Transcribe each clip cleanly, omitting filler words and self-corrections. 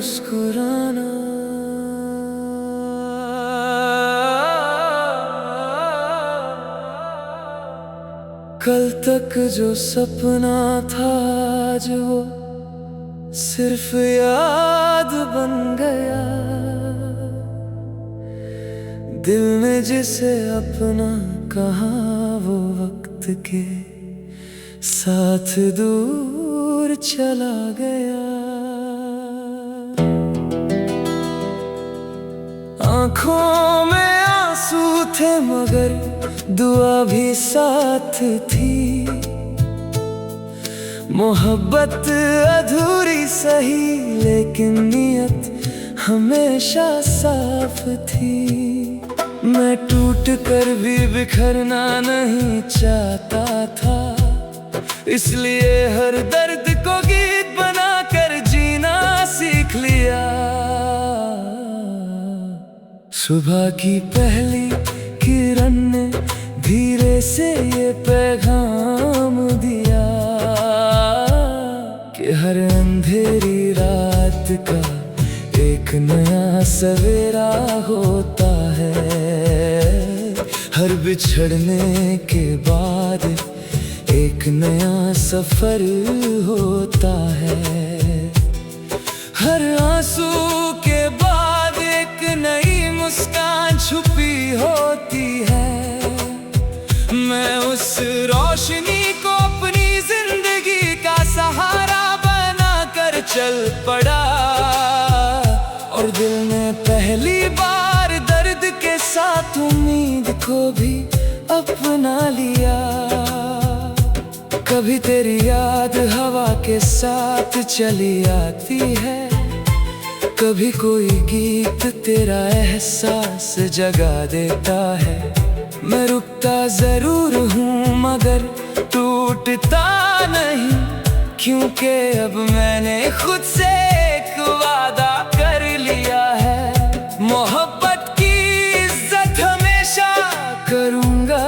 मुस्कुराना। कल तक जो सपना था आज वो सिर्फ याद बन गया। दिल ने जिसे अपना कहा वो वक्त के साथ दूर चला गया। आँखों में आंसू थे मगर दुआ भी साथ थी। मोहब्बत अधूरी सही लेकिन नियत हमेशा साफ थी। मैं टूट कर भी बिखरना नहीं चाहता था, इसलिए हर दर्द को गीत बना कर जीना सीख लिया। सुबह की पहली किरण ने धीरे से ये पैगाम दिया कि हर अंधेरी रात का एक नया सवेरा होता है। हर बिछड़ने के बाद एक नया सफर होता है। हर आंसू के बाद एक नई मुस्कान छुपी होती है। मैं उस रोशनी को अपनी जिंदगी का सहारा बना कर चल पड़ा और दिल ने पहली बार दर्द के साथ उम्मीद को भी अपना लिया। कभी तेरी याद हवा के साथ चली आती है, कभी कोई गीत तेरा एहसास जगा देता है। मैं रुकता जरूर हूँ मगर टूटता नहीं, क्योंकि अब मैंने खुद से एक वादा कर लिया है। मोहब्बत की इज्जत हमेशा करूँगा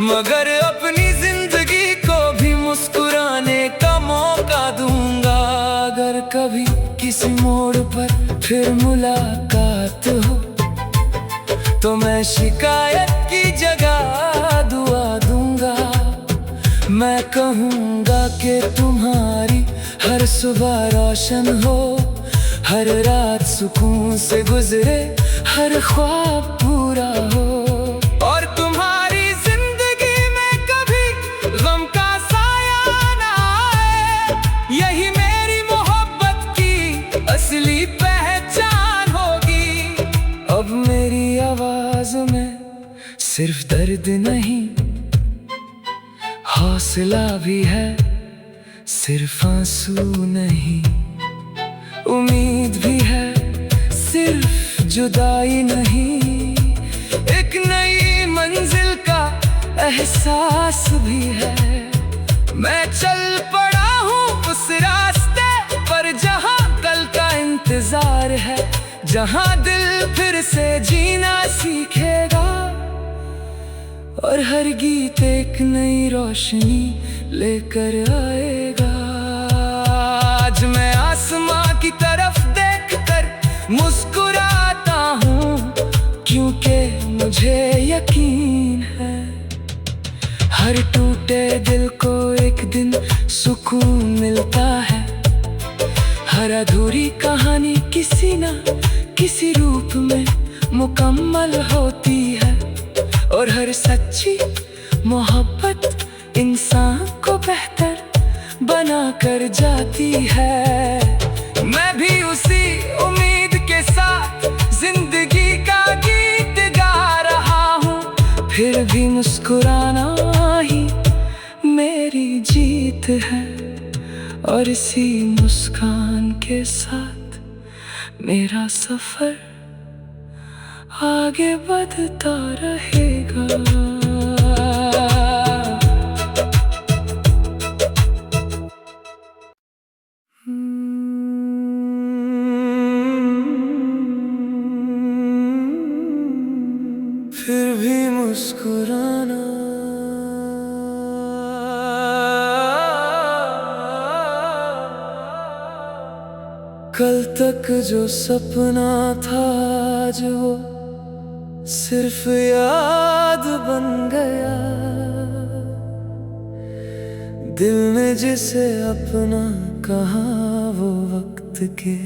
मगर अपनी जिंदगी को भी मुस्कुराने का मौका दूंगा। अगर कभी किसी मोड़ पर फिर मुलाकात हो तो मैं शिकायत की जगह दुआ दूंगा। मैं कहूँगा कि तुम्हारी हर सुबह रोशन हो, हर रात सुकून से गुजरे, हर ख्वाब पूरा हो और तुम्हारी जिंदगी में कभी गम का साया ना आए। यही मेरी मोहब्बत की असली पहचान होगी। अब मेरी आवाज में सिर्फ दर्द नहीं, हौसला भी है, सिर्फ आंसू नहीं। उम्मीद भी है, सिर्फ जुदाई नहीं। एक नई मंजिल का एहसास भी है। मैं चल पड़ा हूँ उस रास्ते पर जहाँ कल का इंतजार है, जहाँ दिल फिर से जीना सीखेगा और हर गीत एक नई रोशनी लेकर आएगा। आज मैं आसमां की तरफ देखकर मुस्कुराता हूँ, क्योंकि मुझे यकीन है हर टूटे दिल को एक दिन सुकून मिलता है। हर अधूरी कहानी किसी न किसी रूप में मुकम्मल होती है और हर सच्ची मोहब्बत इंसान को बेहतर बना कर जाती है। मैं भी उसी उम्मीद के साथ जिंदगी का गीत गा रहा हूँ, फिर भी मुस्कुराना ही मेरी जीत है और इसी मुस्कान के साथ मेरा सफर आगे बढ़ता रहेगा। फिर भी मुस्कुराना। कल तक जो सपना था आज वो सिर्फ याद बन गया। दिल ने जिसे अपना कहा वो वक्त के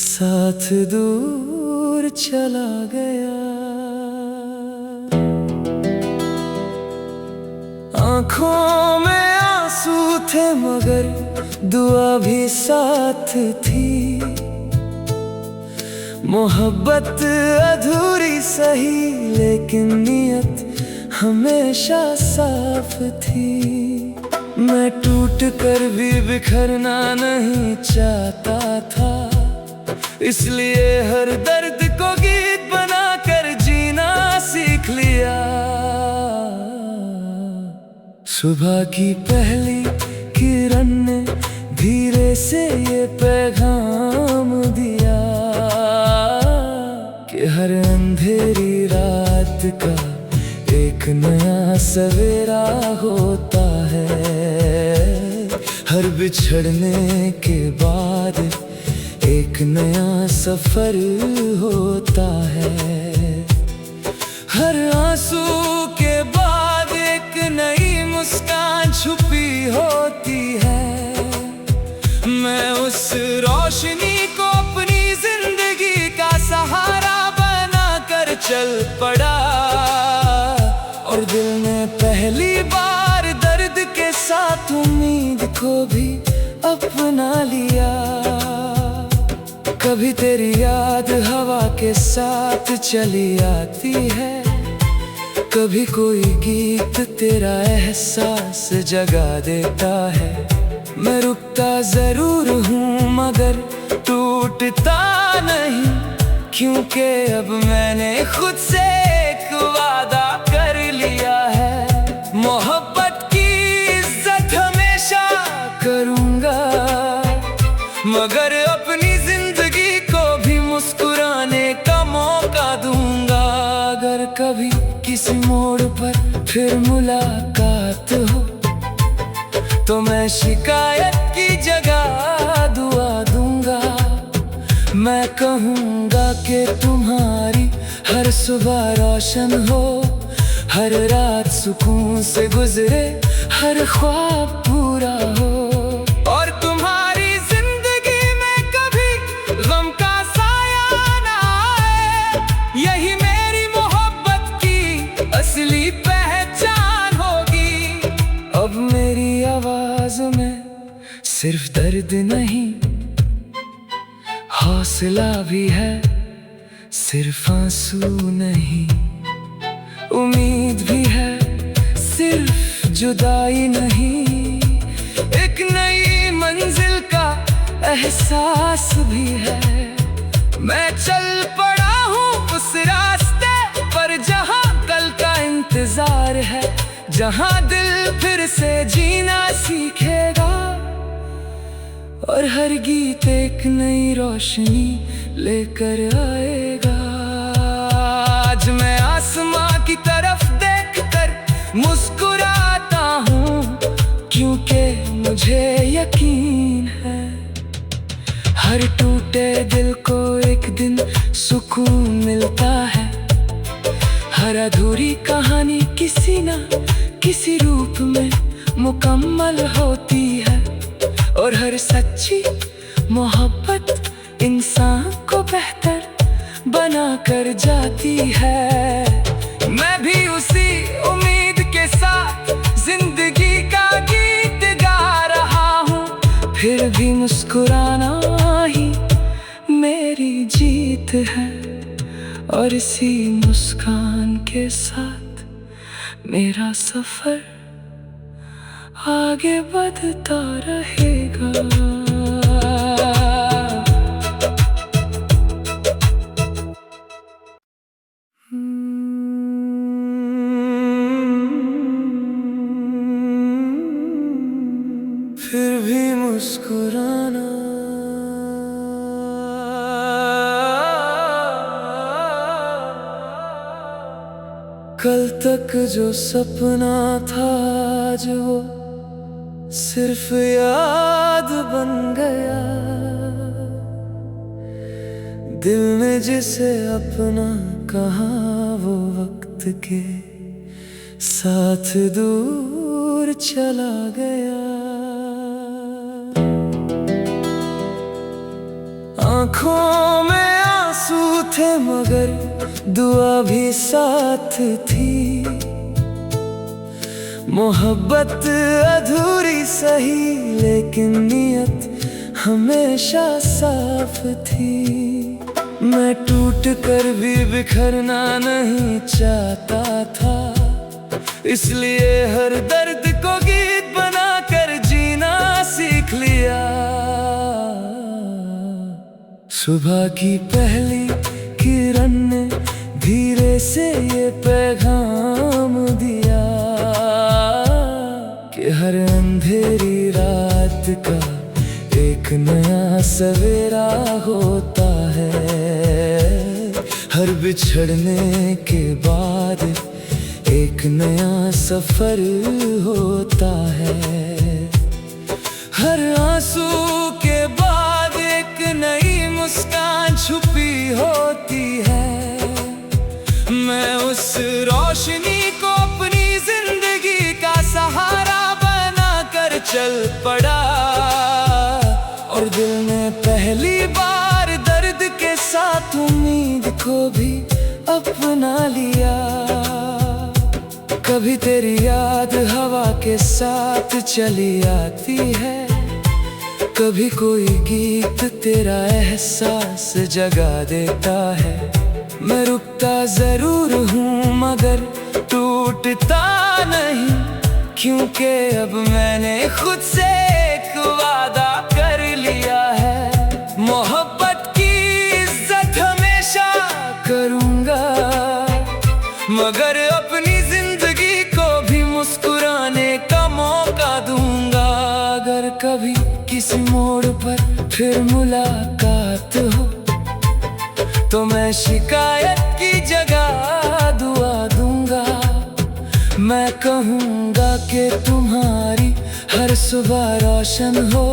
साथ दूर चला गया। आंखों में आंसू थे मगर दुआ भी साथ थी। मोहब्बत अधूरी सही लेकिन नियत हमेशा साफ थी। मैं टूट कर भी बिखरना नहीं चाहता था, इसलिए हर दर्द को गीत बना कर जीना सीख लिया। सुबह की पहली किरण ने धीरे से ये पैगाम दिया कि हर अंधेरी रात का एक नया सवेरा होता है। हर बिछड़ने के बाद एक नया सफर होता है। हर आंसू के बाद एक नई मुस्कान छुपी होती है। मैं उस रोशनी को अपनी जिंदगी का सहारा बना कर चल पड़ा और दिल ने पहली बार दर्द के साथ उम्मीद को भी अपना लिया। कभी तेरी याद हवा के साथ चली आती है, कभी कोई गीत तेरा एहसास जगा देता है। मैं रुकता जरूर हूँ मगर टूटता नहीं, क्योंकि अब मैंने खुद से एक वादा कर लिया है। मोहब्बत की इज्जत हमेशा करूँगा मगर अपनी जिंदगी को भी मुस्कुराने का मौका दूंगा। अगर कभी किसी मोड़ पर फिर मुलाकात हो तो मैं शिकायत की जगह दुआ दूंगा। मैं कहूँगा कि तुम्हारी हर सुबह रोशन हो, हर रात सुकून से गुजरे, हर ख्वाब पूरा हो और तुम्हारी जिंदगी में कभी गम का साया ना आए। यही मेरी मोहब्बत की असली पहचान होगी। अब मेरी आवाज में सिर्फ दर्द नहीं, हौसला भी है, सिर्फ आंसू नहीं। उम्मीद भी है, सिर्फ जुदाई नहीं। एक नई मंजिल का एहसास भी है। मैं चल पड़ा हूँ उस रास्ते पर जहाँ कल का इंतजार है, जहाँ दिल फिर से जीना सीखेगा और हर गीत एक नई रोशनी लेकर आएगा। आज मैं आसमां की तरफ देखकर मुस्कुराता हूँ, क्योंकि मुझे यकीन है हर टूटे दिल को एक दिन सुकून मिलता है। हर अधूरी कहानी किसी ना किसी रूप में मुकम्मल होती है और हर सच्ची मोहब्बत इंसान को बेहतर बना कर जाती है। मैं भी उसी उम्मीद के साथ जिंदगी का गीत गा रहा हूँ, फिर भी मुस्कुराना ही मेरी जीत है और इसी मुस्कान के साथ मेरा सफर आगे बढ़ता रहेगा। फिर भी मुस्कुराना कल तक जो सपना था आज वो सिर्फ याद बन गया। दिल में जिसे अपना कहा वो वक्त के साथ दूर चला गया। आंखों में आंसू थे मगर दुआ भी साथ थी। मोहब्बत अधूरी सही लेकिन नियत हमेशा साफ थी। मैं टूट कर भी बिखरना नहीं चाहता था, इसलिए हर दर्द को गीत बना कर जीना सीख लिया। सुबह की पहली किरण ने धीरे से ये पैगाम दिया कि हर अंधेरी रात का एक नया सवेरा होता है। हर बिछड़ने के बाद एक नया सफर होता है। हर आंसू के बाद एक नई मुस्कान छुपी होती है। मैं उस रोशनी को अपनी जिंदगी का सहारा बना कर चल पड़ा, और दिल ने पहली बार दर्द के साथ उम्मीद को भी अपना लिया। कभी तेरी याद हवा के साथ चली आती है, कभी कोई गीत तेरा एहसास जगा देता है। मैं रुकता जरूर हूँ मगर टूटता नहीं, क्योंकि अब मैंने खुद से एक वादा कर लिया है। मोहब्बत की इज्जत हमेशा करूँगा, मगर अपनी जिंदगी को भी मुस्कुराने का मौका दूंगा। अगर कभी किसी मोड़ पर फिर मुलाकात हो तो मैं शिकायत की जगह दुआ दूंगा। मैं कहूँगा कि तुम्हारी हर सुबह रोशन हो,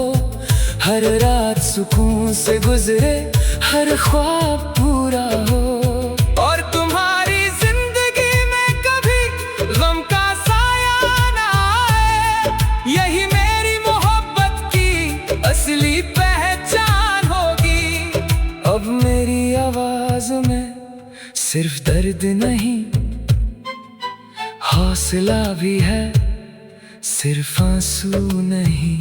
हर रात सुकून से गुजरे, हर ख्वाब पूरा हो, और तुम्हारी जिंदगी में कभी गम का साया ना आए। यही मेरी मोहब्बत की असली पहचान होगी। अब मेरी आवाज में सिर्फ दर्द नहीं, हौसला भी है, सिर्फ आंसू नहीं।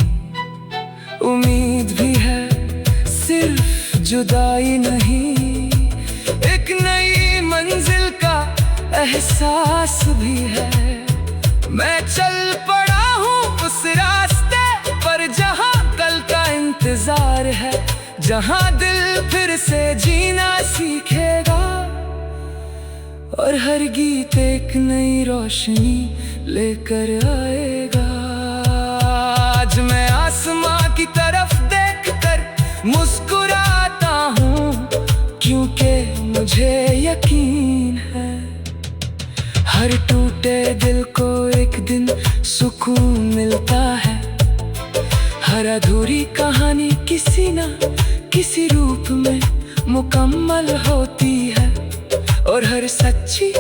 उम्मीद भी है, सिर्फ जुदाई नहीं। एक नई मंजिल का एहसास भी है। मैं चल पड़ा हूँ उस रास्ते पर जहाँ कल का इंतजार है, जहाँ दिल फिर से जीना सीखेगा, और हर गीत एक नई रोशनी लेकर आएगा। आज मैं आसमां की तरफ देखकर मुस्कुराता हूँ, क्योंकि मुझे यकीन है हर टूटे दिल को एक दिन सुकून मिलता है। हर अधूरी कहानी किसी न किसी रूप में मुकम्मल होती है, और हर सच्ची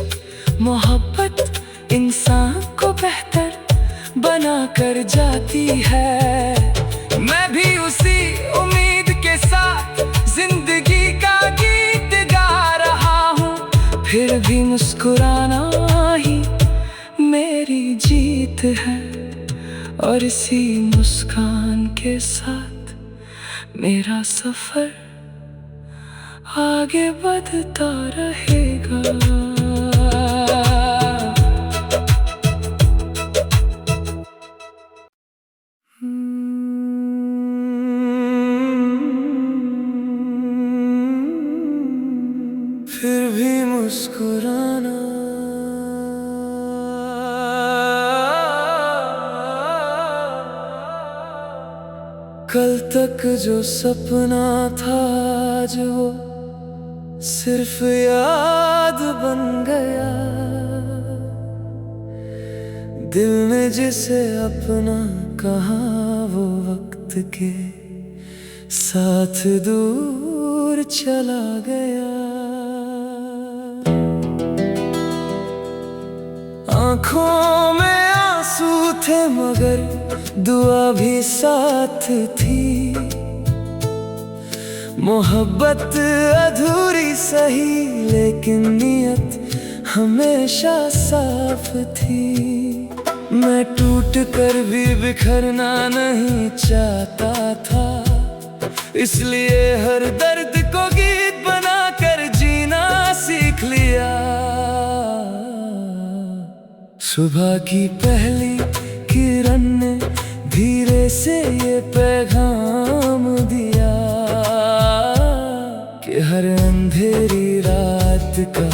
मोहब्बत इंसान को बेहतर बना कर जाती है। मैं भी उसी उम्मीद के साथ जिंदगी का गीत गा रहा हूँ, फिर भी मुस्कुराना ही मेरी जीत है, और इसी मुस्कान के साथ मेरा सफर आगे बढ़ता रहेगा। फिर भी मुस्कुराना कल तक जो सपना था आज वो सिर्फ याद बन गया। दिल ने जिसे अपना कहा वो वक्त के साथ दूर चला गया। आंखों में आंसू थे मगर दुआ भी साथ थी। मोहब्बत अधूरी सही लेकिन नियत हमेशा साफ थी। मैं टूट कर भी बिखरना नहीं चाहता था, इसलिए हर दर्द को गीत बनाकर जीना सीख लिया। सुबह की पहली किरण ने धीरे से ये पैगाम दिया कि हर अंधेरी रात का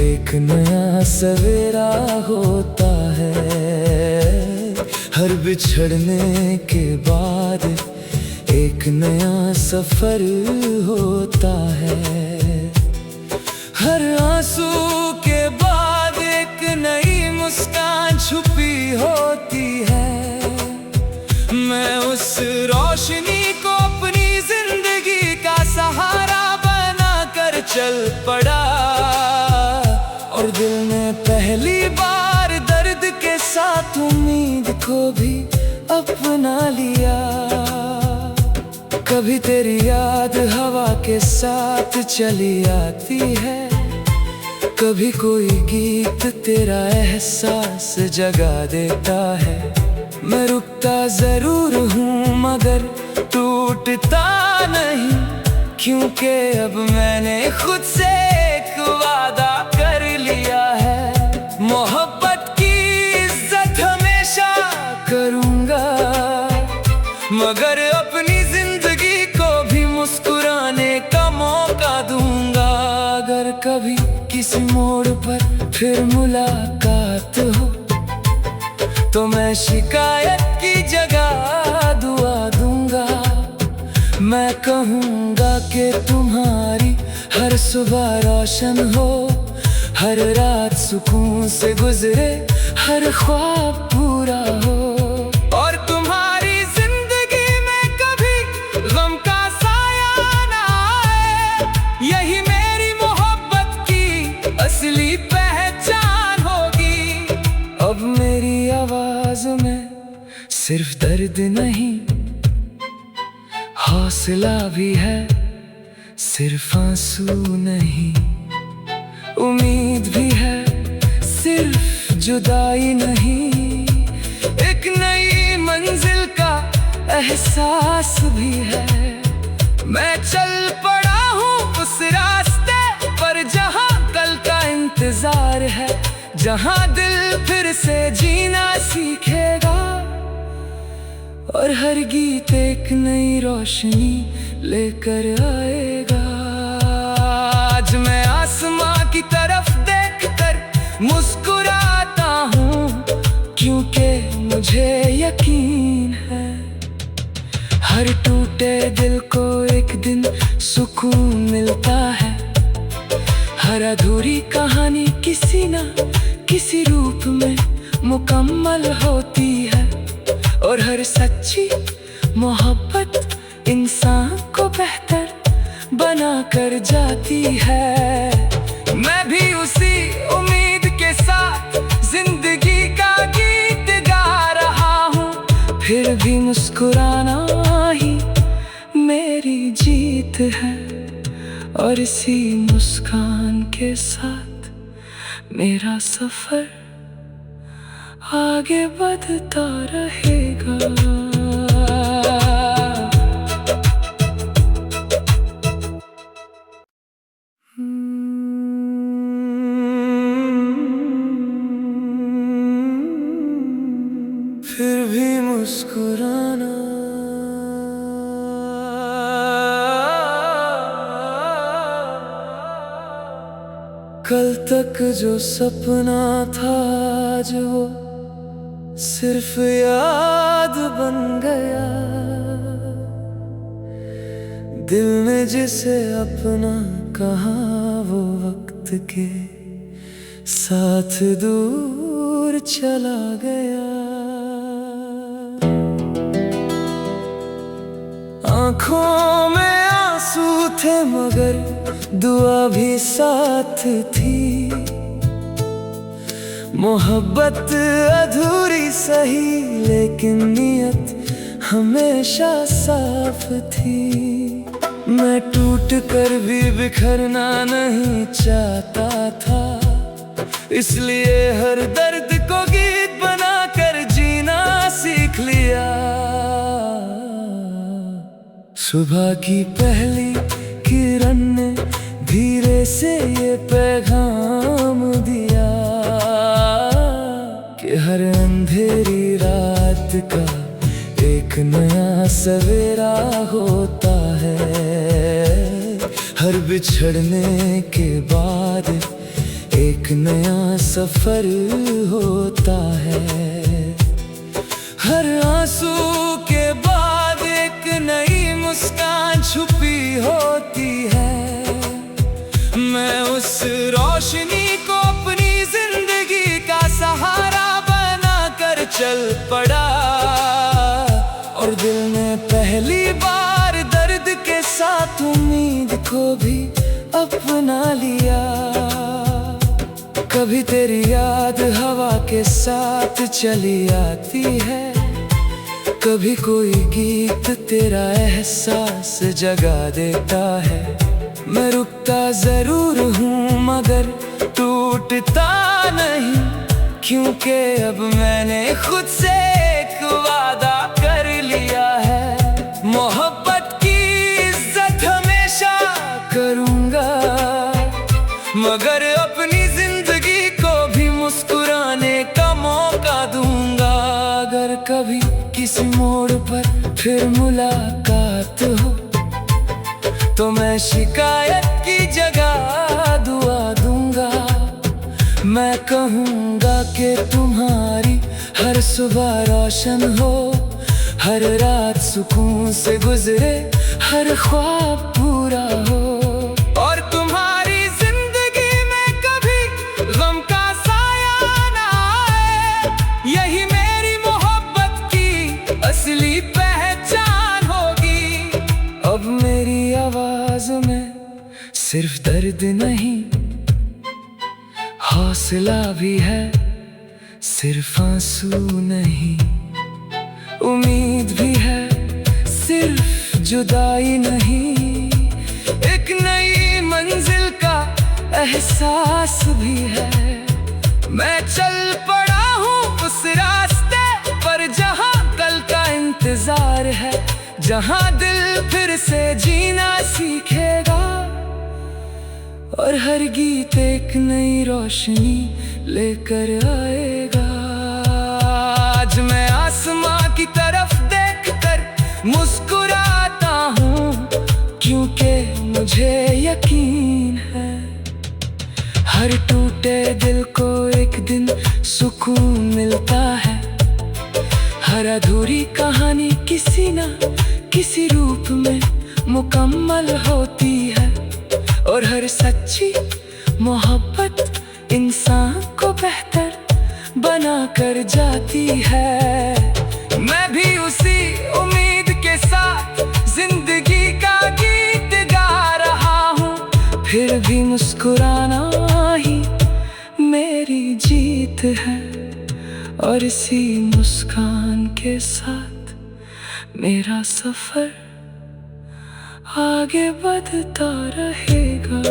एक नया सवेरा होता है। हर बिछड़ने के बाद एक नया सफर होता है। हर आंसू के बाद एक नई मुस्कान छुपी होती है। मैं उस रोशनी को अपनी जिंदगी का सहारा बनाकर चल पड़ा, और दिल ने पहली बार दर्द के साथ उम्मीद को भी अपना लिया। कभी तेरी याद हवा के साथ चली आती है, कभी कोई गीत तेरा एहसास जगा देता है। मैं रुकता जरूर हूँ मगर टूटता नहीं, क्योंकि अब मैंने खुद से एक वादा कर लिया है। मोहब्बत की इज्जत हमेशा करूँगा, मगर अपनी जिंदगी को भी मुस्कुराने का मौका दूंगा। अगर कभी किसी मोड़ पर फिर मुलाकात हो तो मैं शिकायत की जगह दुआ दूंगा। मैं कहूँगा कि तुम्हारी हर सुबह रोशन हो, हर रात सुकून से गुजरे, हर ख्वाब पूरा हो, और तुम्हारी जिंदगी में कभी गम का साया ना आए। यही मेरी मोहब्बत की असली पहचान होगी। अब मेरी आवाज में सिर्फ दर्द नहीं, हौसला भी है, सिर्फ आंसू नहीं। उम्मीद भी है, सिर्फ जुदाई नहीं। एक नई मंजिल का एहसास भी है। मैं चल पड़ा हूँ उस रास्ते पर जहाँ कल का इंतजार है, जहाँ दिल फिर से जीना सीखेगा, और हर गीत एक नई रोशनी लेकर आएगा। आज मैं आसमां की तरफ देखकर मुस्कुराता हूँ, क्योंकि मुझे यकीन है हर टूटे दिल को एक दिन सुकून मिलता है। हर अधूरी कहानी किसी न किसी रूप में मुकम्मल होती है, और हर सच्ची मोहब्बत इंसान को बेहतर बना कर जाती है। मैं भी उसी उम्मीद के साथ जिंदगी का गीत गा रहा हूँ, फिर भी मुस्कुराना ही मेरी जीत है, और इसी मुस्कान के साथ मेरा सफर आगे बढ़ता रहेगा। फिर भी मुस्कुराना कल तक जो सपना था आज वो सिर्फ याद बन गया। दिल ने जिसे अपना कहा वो वक्त के साथ दूर चला गया। आँखों में आंसू थे मगर दुआ भी साथ थी। मोहब्बत अधूरी सही लेकिन नियत हमेशा साफ थी। मैं टूट कर भी बिखरना नहीं चाहता था, इसलिए हर दर्द को गीत बना कर जीना सीख लिया। सुबह की पहली किरण ने धीरे से ये पैगाम दिया कि हर अंधेरी रात का एक नया सवेरा होता है। हर बिछड़ने के बाद एक नया सफर होता है। हर आंसू के बाद एक नई मुस्कान छुपी होती है। मैं उस रोशनी को अपनी जिंदगी का सहारा बना कर चल पड़ा, और दिल ने पहली बार दर्द के साथ उम्मीद को भी अपना लिया। कभी तेरी याद हवा के साथ चली आती है, कभी कोई गीत तेरा एहसास जगा देता है। मैं रुकता जरूर हूँ मगर टूटता नहीं, क्योंकि अब मैंने खुद से एक वादा कर लिया है। मोहब्बत की इज्जत हमेशा करूँगा, मगर अपनी जिंदगी को भी मुस्कुराने का मौका दूंगा। अगर कभी किसी मोड़ पर फिर मुलाकात हो तो मैं शिकायत की जगह दुआ दूंगा। मैं कहूँगा कि तुम्हारी हर सुबह रोशन हो, हर रात सुकून से गुजरे, हर ख्वाब पूरा हो, और तुम्हारी जिंदगी में कभी गम का साया ना आए। यही मेरी मोहब्बत की असली पहचान होगी। अब मेरी आवाज में सिर्फ दर्द नहीं, हौसला भी है, सिर्फ आंसू नहीं। उम्मीद भी है, सिर्फ जुदाई नहीं। एक नई मंजिल का एहसास भी है। मैं चल पड़ा हूँ उस रास्ते पर जहाँ कल का इंतजार है, जहाँ दिल फिर से जीना सीखेगा, और हर गीत एक नई रोशनी लेकर आएगा। आज मैं आसमां की तरफ देखकर मुस्कुराता हूँ, क्योंकि मुझे यकीन है हर टूटे दिल को एक दिन सुकून मिलता है। हर अधूरी कहानी किसी ना किसी रूप में मुकम्मल होती है, और हर सच्ची मोहब्बत इंसान को बेहतर बना कर जाती है। मैं भी उसी उम्मीद के साथ जिंदगी का गीत गा रहा हूँ, फिर भी मुस्कुराना ही मेरी जीत है, और इसी मुस्कान के साथ मेरा सफर आगे बढ़ता रहेगा।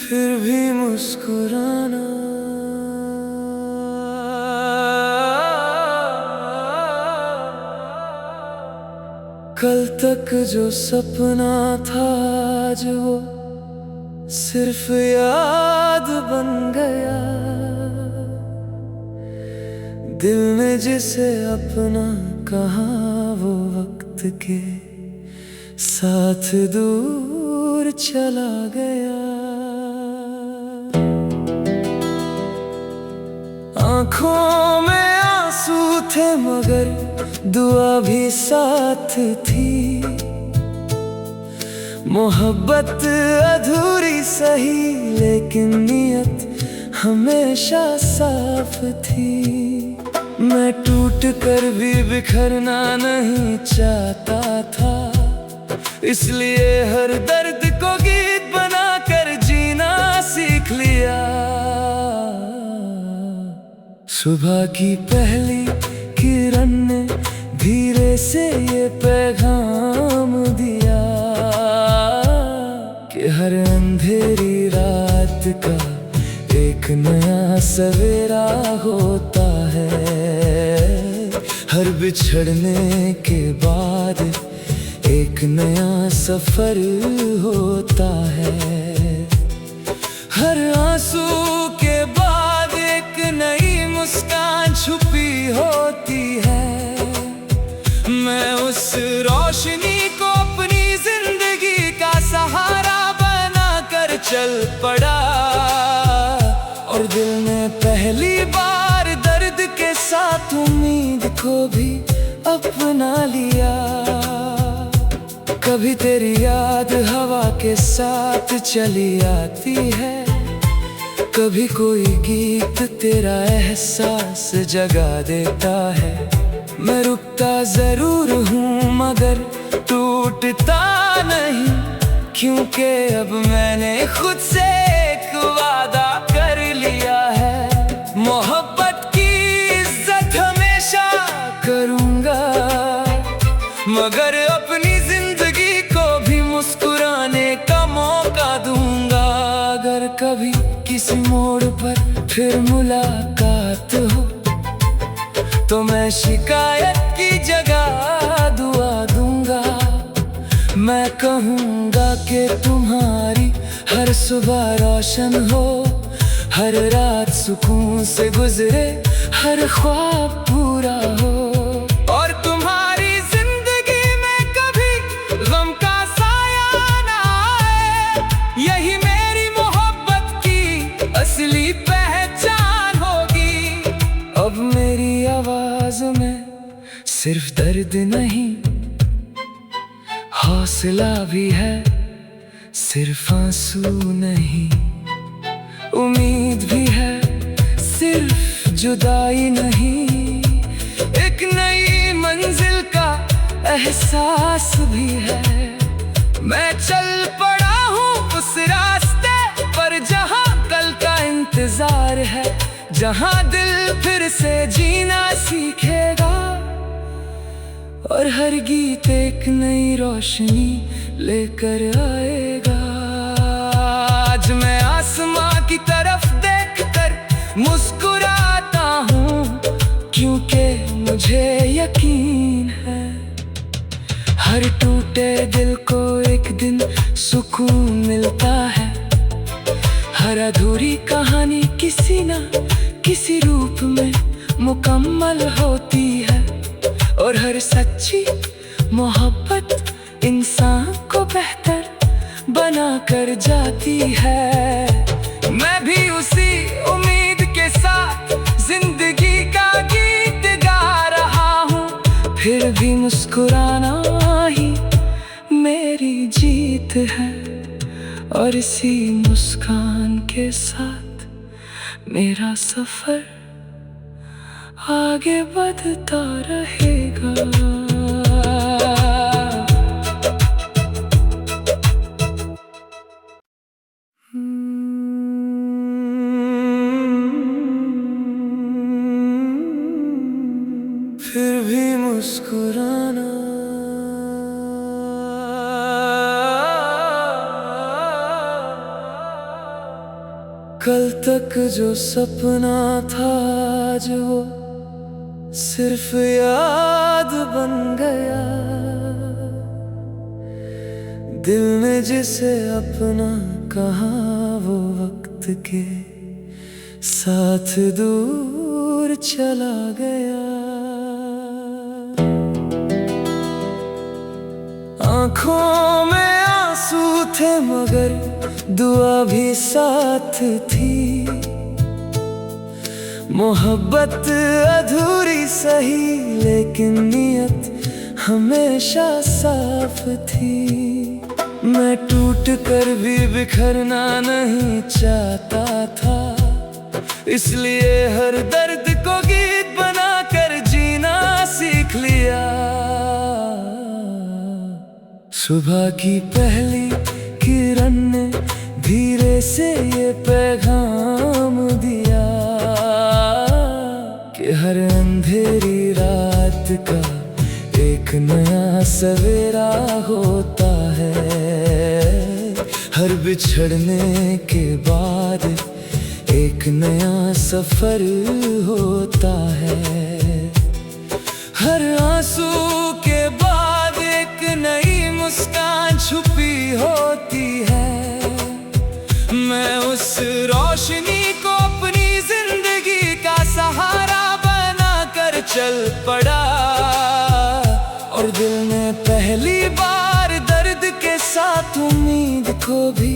फिर भी मुस्कुराना कल तक जो सपना था आज वो सिर्फ याद बन गया। दिल ने जिसे अपना कहा वो वक्त के साथ दूर चला गया। आँखों में आंसू थे मगर दुआ भी साथ थी। मोहब्बत अधूरी सही, लेकिन नीयत हमेशा साफ थी। मैं टूट कर भी बिखरना नहीं चाहता था, इसलिए हर दर्द को गीत बना कर जीना सीख लिया। सुबह की पहली किरण ने धीरे से ये पैगाम दिया कि हर अंधेरी रात का एक नया सवेरा होता है। हर बिछड़ने के बाद एक नया सफर होता है। हर आंसू के बाद एक नई मुस्कान छुपी होती है। मैं उस रोशनी को अपनी जिंदगी का सहारा बना कर चल पड़ा, और दिल ने पहली बार दर्द के साथ उम्मीद को भी अपना लिया। कभी तेरी याद हवा के साथ चली आती है, कभी कोई गीत तेरा एहसास जगा देता है। मैं रुकता जरूर हूँ मगर टूटता नहीं, क्योंकि अब मैंने खुद से एक वादा कर लिया है। मोहब्बत की इज्जत हमेशा करूँगा, मगर अपनी जिंदगी को भी मुस्कुराने का मौका दूंगा। अगर कभी किसी मोड़ पर फिर मुलाकात हो, तो मैं शिकायत की जगह दुआ दूंगा। मैं कहूँगा कि तुम्हारी हर सुबह रोशन हो, हर रात सुकून से गुजरे, हर ख्वाब पूरा हो, और तुम्हारी जिंदगी में कभी गम का साया ना आए। यही मेरी मोहब्बत की असली पहचान होगी। अब मेरी आवाज में सिर्फ दर्द नहीं, हौसला भी है, सिर्फ आंसू नहीं। उम्मीद भी है, सिर्फ जुदाई नहीं। एक नई मंजिल का एहसास भी है। मैं चल पड़ा हूँ उस रास्ते पर जहाँ कल का इंतजार है, जहाँ दिल फिर से जीना सीखेगा, और हर गीत एक नई रोशनी लेकर आएगा। आज मैं आसमां की तरफ देखकर मुस्कुराता हूँ, क्योंकि मुझे यकीन है हर टूटे दिल को एक दिन सुकून मिलता है। हर अधूरी कहानी किसी न किसी रूप में मुकम्मल होती है, और हर सच्ची मोहब्बत इंसान को बेहतर बना कर जाती है। मैं भी उसी उम्मीद के साथ जिंदगी का गीत गा रहा हूँ, फिर भी मुस्कुराना ही मेरी जीत है, और इसी मुस्कान के साथ मेरा सफर आगे बढ़ता रहेगा। फिर भी मुस्कुराना कल तक जो सपना था, आज वो सिर्फ याद बन गया। दिल ने जिसे अपना कहा, वो वक्त के साथ दूर चला गया। आँखों में आंसू थे मगर दुआ भी साथ थी। मोहब्बत अधूरी सही, लेकिन नीयत हमेशा साफ थी। मैं टूट कर भी बिखरना नहीं चाहता था, इसलिए हर दर्द को गीत बना कर जीना सीख लिया। सुबह की पहली किरण ने धीरे से ये पैगाम दिया कि हर अंधेरी रात का एक नया सवेरा होता है। हर बिछड़ने के बाद एक नया सफर होता है। हर आंसू के बाद एक नई मुस्कान छुपी होती है। मैं उस रोशनी को अपनी जिंदगी का सहारा बना कर चल पड़ा, और दिल ने पहली बार दर्द के साथ उम्मीद को भी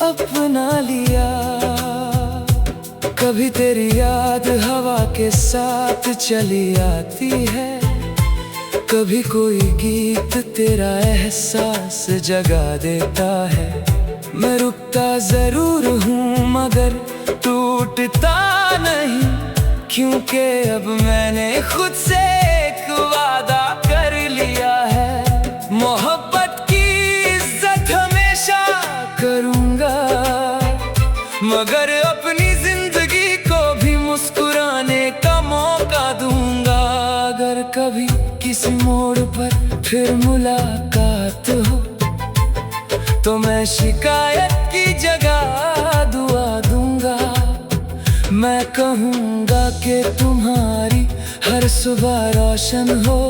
अपना लिया। कभी तेरी याद हवा के साथ चली आती है, कभी कोई गीत तेरा एहसास जगा देता है। मैं रुकता जरूर हूँ मगर टूटता नहीं, क्योंकि अब मैंने खुद से एक वादा कर लिया है। मोहब्बत की इज्जत हमेशा करूँगा, मगर अपनी जिंदगी को भी मुस्कुराने का मौका दूंगा। अगर कभी किसी मोड़ पर फिर मुलाकात हो, तो मैं शिकायत की जगह दुआ दूंगा। मैं कहूँगा कि तुम्हारी हर सुबह रोशन हो,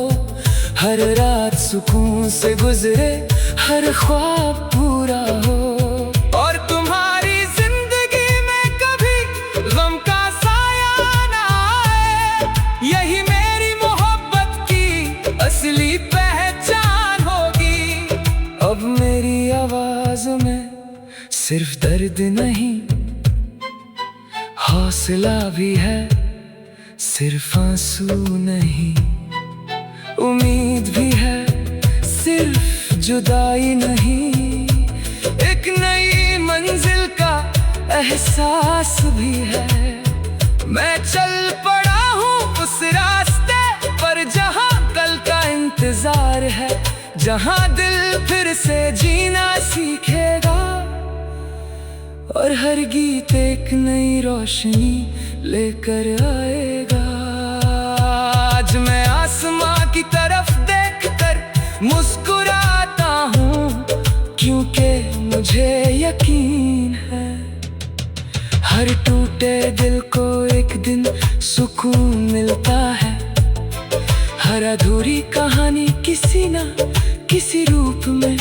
हर रात सुकून से गुजरे, हर ख्वाब पूरा हो, और तुम्हारी जिंदगी में कभी गम का साया ना आए। यही मेरी मोहब्बत की असली पहचान होगी। अब मेरी आवाज में सिर्फ दर्द नहीं, हौसला भी है, सिर्फ आंसू नहीं। उम्मीद भी है, सिर्फ जुदाई नहीं। एक नई मंजिल का एहसास भी है। मैं चल पड़ा हूँ उस रास्ते पर जहाँ कल का इंतजार है, जहाँ दिल फिर से जीना सीखेगा, और हर गीत एक नई रोशनी लेकर आएगा। आज मैं आसमां की तरफ देखकर मुस्कुराता हूँ, क्योंकि मुझे यकीन है हर टूटे दिल को एक दिन सुकून मिलता है। हर अधूरी कहानी किसी ना किसी रूप में